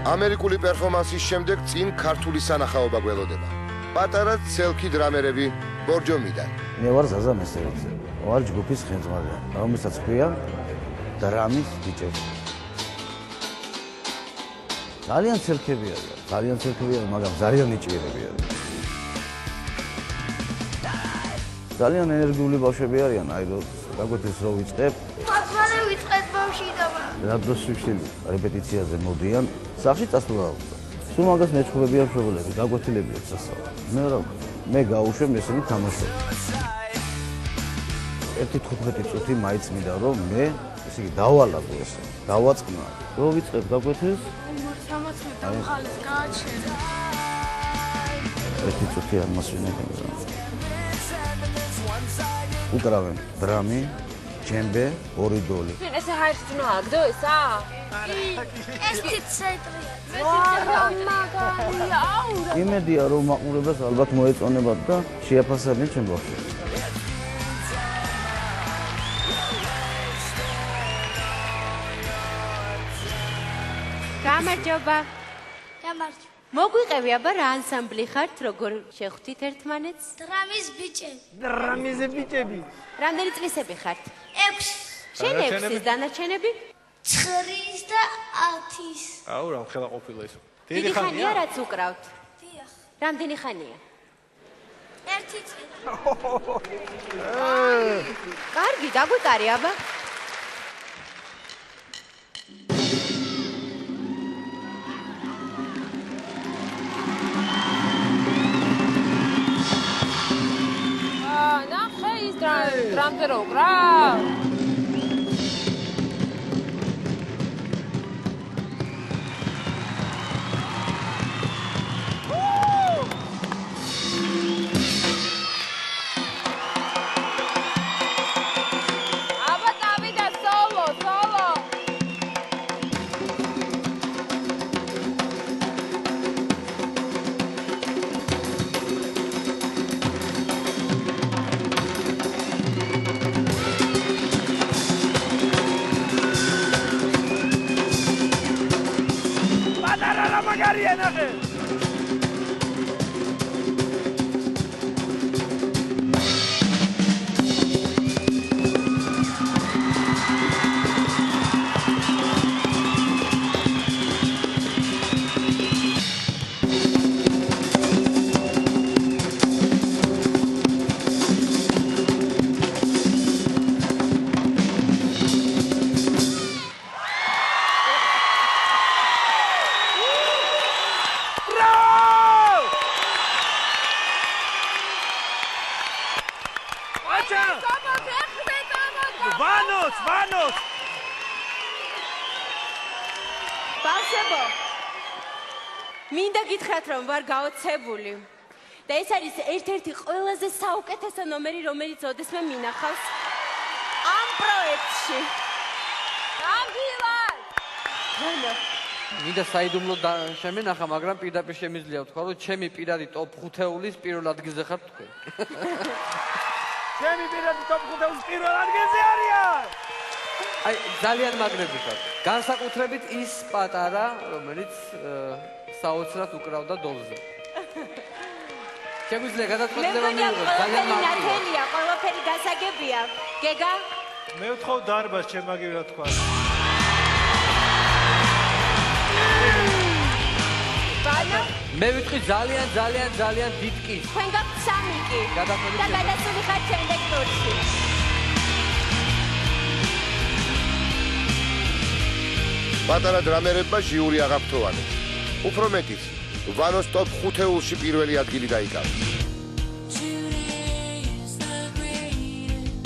ამერიკული პერფორმანსის შემდეგ წინ ქართული სანახაობა გველოდება. პატარა ცელქი დრამერები ბორჯომიდან. მე ვარ ზაზა მესერიძე. ვარ ჯგუფის ხელმძღვანელი, რომელსაც ქვია დრამის ბიჭები. ძალიან ცელქები არიან, მაგრამ ძალიან ნიჭიერები არიან. ძალიან ენერგიული ბავშვები არიან, აი რომ გაგვეთის რო ვიწყებ. მალე ვიწყეთ ბავშვი და რა დროს ვიშლი რეპეტიციაზე მოდიან, სახში წასვლა. სულ მაგას მეწყობებიან მშობლები, გაგვეთილებიათ სასწავლო. მე გავუშვებ ესენი თამაშობ. 1-15 წუთი მაინც მინდა რომ მე ესე იგი დავალაგო ესე, დავაწყნა. რო ვიწყებ გაგვეთის 60 დამხალეს გააჩერე. 1 წუთი არ მასვინებენ. უკრავენ დრამი, ჯემბე, ორი დოლი. ესე ჰაერში მაგდო ესა? ეს ცენტრია. მაგარია, აურა. იმედია რომ მაყურებელს ალბათ მოეწონებათ და შეაფასებენ ჩემ ბავშვებს. გამარჯობა. გამარჯობა. მოგვიყევი აბა რა ანსამბლი ხართ, როგორ შეხვდით ერთმანეთს? დრამის ბიჭები. დრამის ბიჭები. რამდენი წლისები ხართ? 6, შენ 6-ის დანარჩენები? 9 და 10. აუ რა ხელა ყოფილა ეს. დიდი ხანია რაც უკრავთ? დიახ. რამდენი ხანია? 1 წელი. კარგი, დაგვიკარი აბა. ნახე ის დრამზე რო უკრავ? აბა დავიდა სოლო. პატარა მაგარია ნახე. ვანოს ბავშვებო, მინდა გითხრათ რომ ვარ გაოცებული და ეს არის ერთ-ერთი ყველაზე საუკეთესო ნომერი, რომელიც ოდესმე მინახავს ამ პროექტში. გამგილად! მინდა საიდუმლო შემენახა, მაგრამ პირდაპირ შემიძლია ვთქვა, რომ ჩემი პირადი ტოპ 5-ეულის პირველ ადგილზე ხართ თქვენ. ჩემი პირადი ტოპ 5-ეულის პირველ ადგილზე არიან. აი, ძალიან მაგრები ხართ. განსაკუთრებით ის პატარა, რომელიც საოცრად უკრავდა დოლზე. შეგვიძლია გადაწყვეტილება მივიღოთ, ძალიან მაგარი. ნათელია, ყველაფერი გასაგებია. გეგა? მე ვთხოვ დარბას ჩემაგივ რა თქვა. ბანა? მე ვიტყვი ძალიან დიდ კი. თქვენ გაქვთ 3 კი. და გადაწყვეტილება. გადასული ხართ შემდეგ ტურში. პატარა დრამერებმა ჟიური აღაფრთოვანეს. უფრო მეტიც, ვანოს ტოპ 5-ეულში პირველი ადგილი დაიკავა.